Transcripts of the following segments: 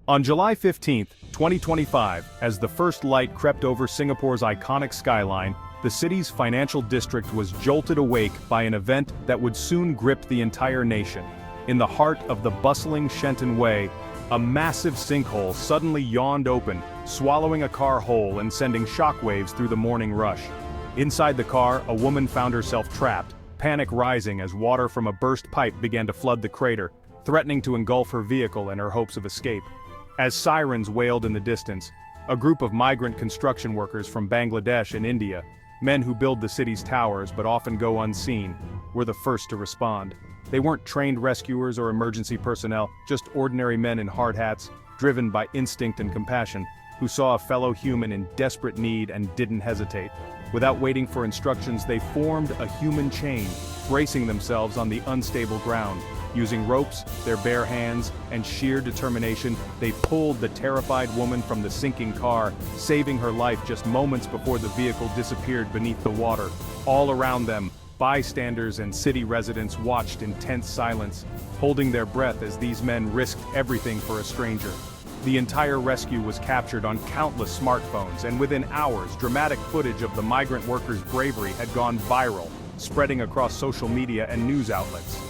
On July 15, 2025, as the first light crept over Singapore's iconic skyline, the city's financial district was jolted awake by an event that would soon grip the entire nation. In the heart of the bustling Shenton Way, a massive sinkhole suddenly yawned open, swallowing a car whole and sending shockwaves through the morning rush. Inside the car, a woman found herself trapped, panic rising as water from a burst pipe began to flood the crater, threatening to engulf her vehicle and her hopes of escape. As sirens wailed in the distance, a group of migrant construction workers from Bangladesh and India, men who build the city's towers but often go unseen, were the first to respond. They weren't trained rescuers or emergency personnel, just ordinary men in hard hats, driven by instinct and compassion, who saw a fellow human in desperate need and didn't hesitate. Without waiting for instructions, they formed a human chain, bracing themselves on the unstable ground. Using ropes, their bare hands, and sheer determination, they pulled the terrified woman from the sinking car, saving her life just moments before the vehicle disappeared beneath the water. All around them, bystanders and city residents watched in tense silence, holding their breath as these men risked everything for a stranger. The entire rescue was captured on countless smartphones, and within hours, dramatic footage of the migrant workers' bravery had gone viral, spreading across social media and news outlets.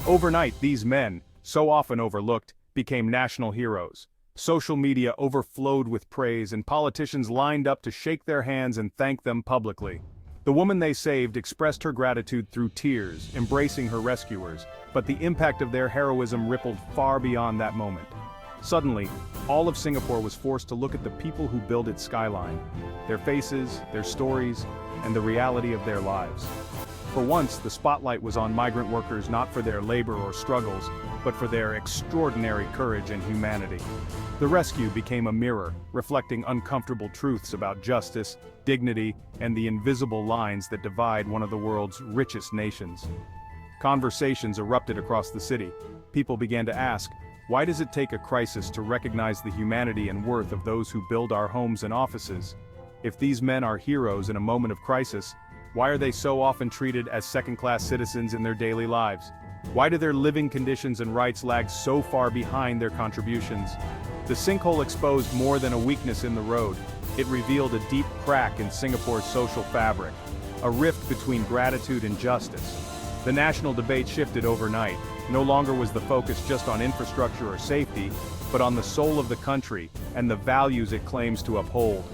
Overnight, these men, so often overlooked, became national heroes. Social media overflowed with praise, and politicians lined up to shake their hands and thank them publicly. The woman they saved expressed her gratitude through tears, embracing her rescuers, but the impact of their heroism rippled far beyond that moment. Suddenly, all of Singapore was forced to look at the people who build its skyline, their faces, their stories, and the reality of their lives. For once, the spotlight was on migrant workers not for their labor or struggles, but for their extraordinary courage and humanity. The rescue became a mirror, reflecting uncomfortable truths about justice, dignity, and the invisible lines that divide one of the world's richest nations. Conversations erupted across the city. People began to ask, why does it take a crisis to recognize the humanity and worth of those who build our homes and offices? If these men are heroes in a moment of crisis, why are they so often treated as second-class citizens in their daily lives? Why do their living conditions and rights lag so far behind their contributions? The sinkhole exposed more than a weakness in the road. It revealed a deep crack in Singapore's social fabric, a rift between gratitude and justice. The national debate shifted overnight. No longer was the focus just on infrastructure or safety, but on the soul of the country and the values it claims to uphold.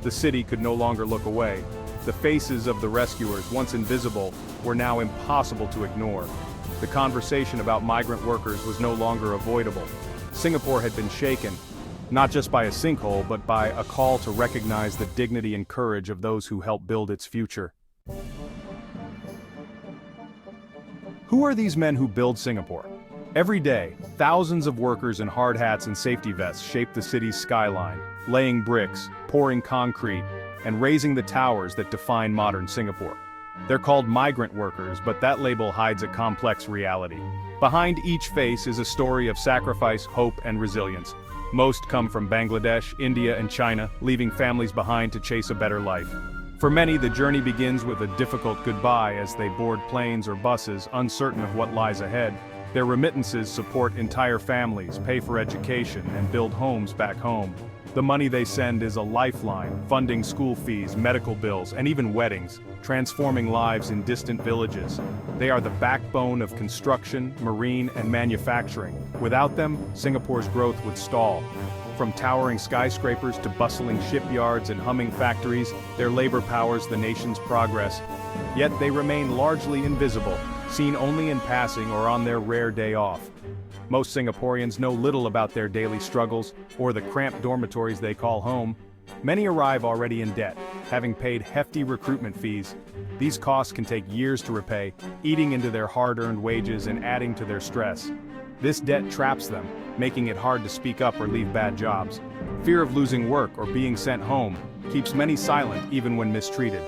The city could no longer look away. The faces of the rescuers, once invisible, were now impossible to ignore. The conversation about migrant workers was no longer avoidable. Singapore had been shaken, not just by a sinkhole, but by a call to recognize the dignity and courage of those who help build its future. Who are these men who build Singapore? Every day, thousands of workers in hard hats and safety vests shape the city's skyline, laying bricks, pouring concrete, and raising the towers that define modern Singapore. They're called migrant workers, but that label hides a complex reality. Behind each face is a story of sacrifice, hope, and resilience. Most come from Bangladesh, India, and China, leaving families behind to chase a better life. For many, the journey begins with a difficult goodbye as they board planes or buses, uncertain of what lies ahead. Their remittances support entire families, pay for education, and build homes back home. The money they send is a lifeline, funding school fees, medical bills, and even weddings, transforming lives in distant villages. They are the backbone of construction, marine, and manufacturing. Without them, Singapore's growth would stall. From towering skyscrapers to bustling shipyards and humming factories, their labor powers the nation's progress. Yet they remain largely invisible, seen only in passing or on their rare day off. Most Singaporeans know little about their daily struggles or the cramped dormitories they call home. Many arrive already in debt, having paid hefty recruitment fees. These costs can take years to repay, eating into their hard-earned wages and adding to their stress. This debt traps them, making it hard to speak up or leave bad jobs. Fear of losing work or being sent home keeps many silent even when mistreated.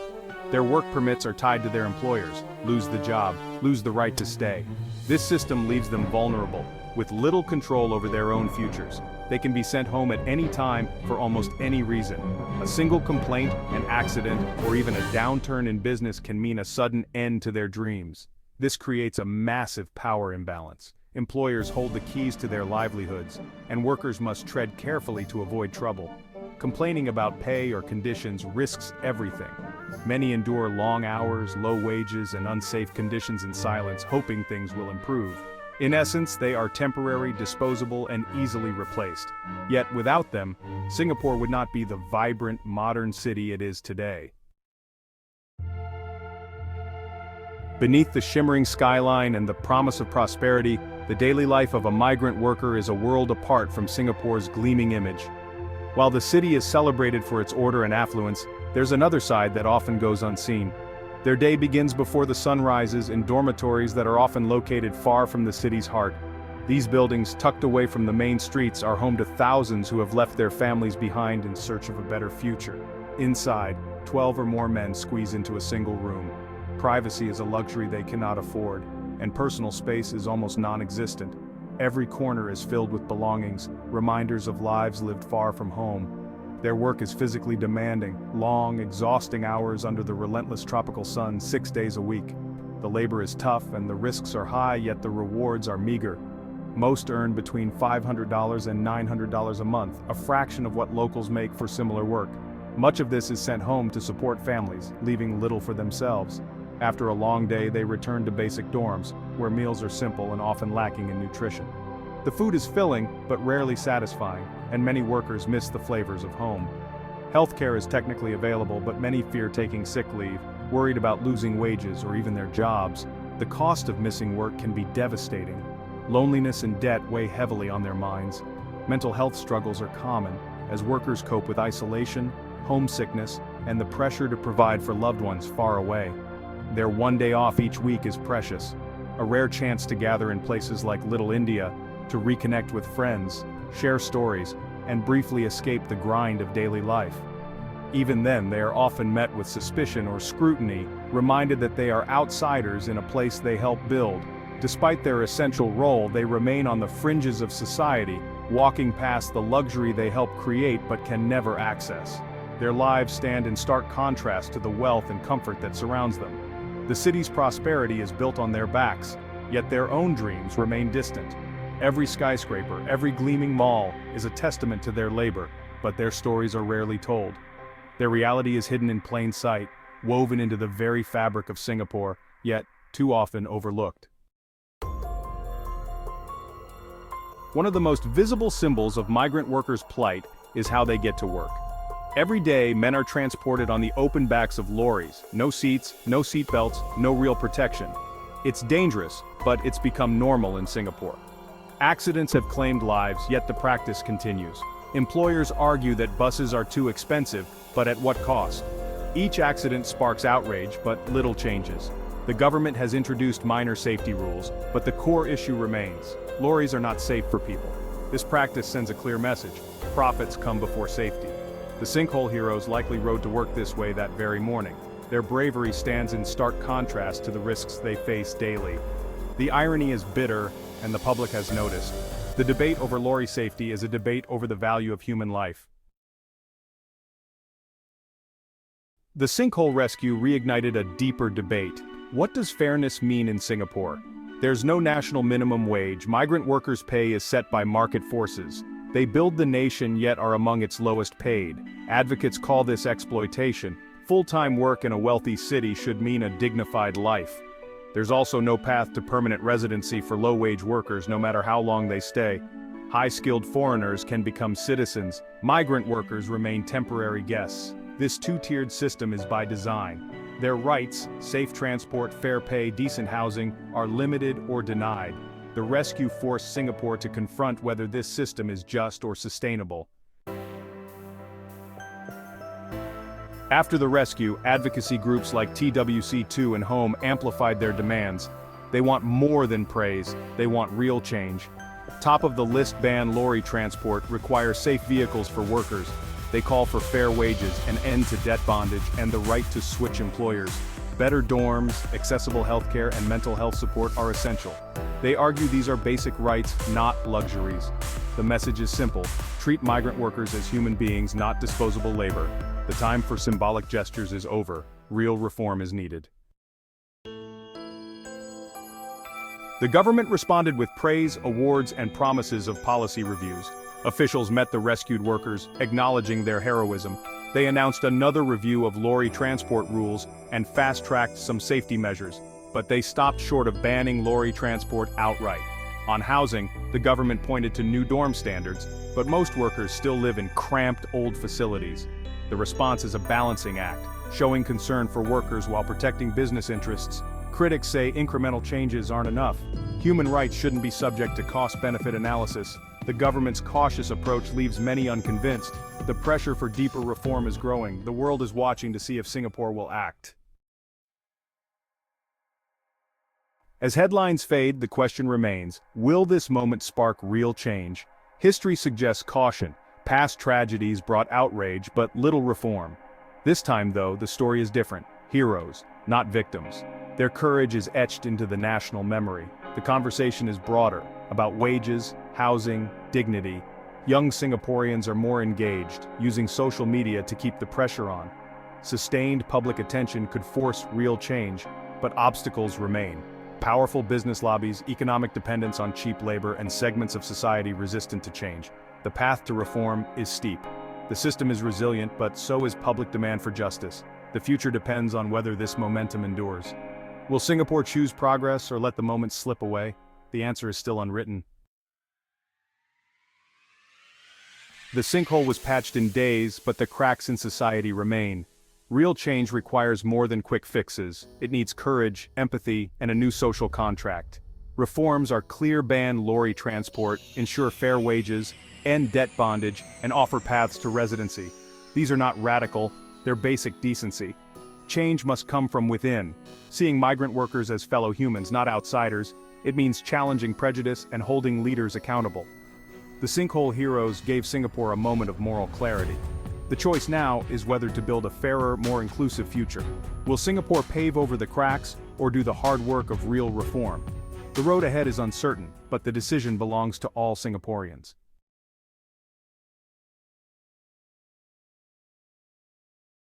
Their work permits are tied to their employers. Lose the job, lose the right to stay. This system leaves them vulnerable, with little control over their own futures. They can be sent home at any time for almost any reason. A single complaint, an accident, or even a downturn in business can mean a sudden end to their dreams. This creates a massive power imbalance. employers hold the keys to their livelihoods, and workers must tread carefully to avoid trouble. Complaining about pay or conditions risks everything. Many endure long hours, low wages, and unsafe conditions in silence, hoping things will improve. In essence, they are temporary, disposable, and easily replaced. Yet without them, Singapore would not be the vibrant, modern city it is today. Beneath the shimmering skyline and the promise of prosperity, the daily life of a migrant worker is a world apart from Singapore's gleaming image. While the city is celebrated for its order and affluence, there's another side that often goes unseen. Their day begins before the sun rises in dormitories that are often located far from the city's heart. These buildings, tucked away from the main streets, are home to thousands who have left their families behind in search of a better future. Inside, 12 or more men squeeze into a single room. Privacy is a luxury they cannot afford, and personal space is almost non-existent. Every corner is filled with belongings, reminders of lives lived far from home. Their work is physically demanding, long, exhausting hours under the relentless tropical sun 6 days a week. The labor is tough and the risks are high, yet the rewards are meager. Most earn between $500 and $900 a month, a fraction of what locals make for similar work. Much of this is sent home to support families, leaving little for themselves. After a long day, they return to basic dorms, where meals are simple and often lacking in nutrition. The food is filling, but rarely satisfying, and many workers miss the flavors of home. Healthcare is technically available, but many fear taking sick leave, worried about losing wages or even their jobs. The cost of missing work can be devastating. Loneliness and debt weigh heavily on their minds. Mental health struggles are common, as workers cope with isolation, homesickness, and the pressure to provide for loved ones far away. Their one day off each week is precious, a rare chance to gather in places like Little India, to reconnect with friends, share stories, and briefly escape the grind of daily life. Even then, they are often met with suspicion or scrutiny, reminded that they are outsiders in a place they help build. Despite their essential role, they remain on the fringes of society, walking past the luxury they help create but can never access. Their lives stand in stark contrast to the wealth and comfort that surrounds them. The city's prosperity is built on their backs, yet their own dreams remain distant. Every skyscraper, every gleaming mall is a testament to their labor, but their stories are rarely told. Their reality is hidden in plain sight, woven into the very fabric of Singapore, yet too often overlooked. One of the most visible symbols of migrant workers' plight is how they get to work. Every day, men are transported on the open backs of lorries. No seats, no seat belts, no real protection. It's dangerous, but it's become normal in Singapore. Accidents have claimed lives, yet the practice continues. Employers argue that buses are too expensive, but at what cost? Each accident sparks outrage, but little changes. The government has introduced minor safety rules, but the core issue remains. Lorries are not safe for people. This practice sends a clear message: profits come before safety. The Sinkhole heroes likely rode to work this way that very morning. Their bravery stands in stark contrast to the risks they face daily. The irony is bitter, and the public has noticed. The debate over lorry safety is a debate over the value of human life. The Sinkhole rescue reignited a deeper debate. What does fairness mean in Singapore? There's no national minimum wage. Migrant workers' pay is set by market forces. They build the nation yet are among its lowest paid. Advocates call this exploitation. Full-time work in a wealthy city should mean a dignified life. There's also no path to permanent residency for low-wage workers, no matter how long they stay. High-skilled foreigners can become citizens. Migrant workers remain temporary guests. This two-tiered system is by design. Their rights, safe transport, fair pay, decent housing, are limited or denied. The rescue forced Singapore to confront whether this system is just or sustainable. After the rescue, advocacy groups like TWC2 and Home amplified their demands. They want more than praise, they want real change. Top-of-the-list ban lorry transport requires safe vehicles for workers. They call for fair wages, an end to debt bondage, and the right to switch employers. Better dorms, accessible healthcare, and mental health support are essential. They argue these are basic rights, not luxuries. The message is simple: treat migrant workers as human beings, not disposable labor. The time for symbolic gestures is over. Real reform is needed. The government responded with praise, awards, and promises of policy reviews. Officials met the rescued workers, acknowledging their heroism. They announced another review of lorry transport rules and fast-tracked some safety measures, but they stopped short of banning lorry transport outright. On housing, the government pointed to new dorm standards, but most workers still live in cramped old facilities. The response is a balancing act, showing concern for workers while protecting business interests. Critics say incremental changes aren't enough. Human rights shouldn't be subject to cost-benefit analysis. The government's cautious approach leaves many unconvinced. The pressure for deeper reform is growing. The world is watching to see if Singapore will act. As headlines fade, the question remains, will this moment spark real change? History suggests caution. Past tragedies brought outrage, but little reform. This time, though, the story is different. Heroes, not victims. Their courage is etched into the national memory. The conversation is broader, about wages, housing, dignity. Young Singaporeans are more engaged, using social media to keep the pressure on. Sustained public attention could force real change, but obstacles remain. Powerful business lobbies, economic dependence on cheap labor, and segments of society resistant to change. The path to reform is steep. The system is resilient, but so is public demand for justice. The future depends on whether this momentum endures. Will Singapore choose progress or let the moment slip away? The answer is still unwritten. The sinkhole was patched in days, but the cracks in society remain. Real change requires more than quick fixes. It needs courage, empathy, and a new social contract. Reforms are clear ban lorry transport, ensure fair wages, end debt bondage, and offer paths to residency. These are not radical, they're basic decency. Change must come from within. Seeing migrant workers as fellow humans, not outsiders, it means challenging prejudice and holding leaders accountable. The sinkhole heroes gave Singapore a moment of moral clarity. The choice now is whether to build a fairer, more inclusive future. Will Singapore pave over the cracks, or do the hard work of real reform? The road ahead is uncertain, but the decision belongs to all Singaporeans.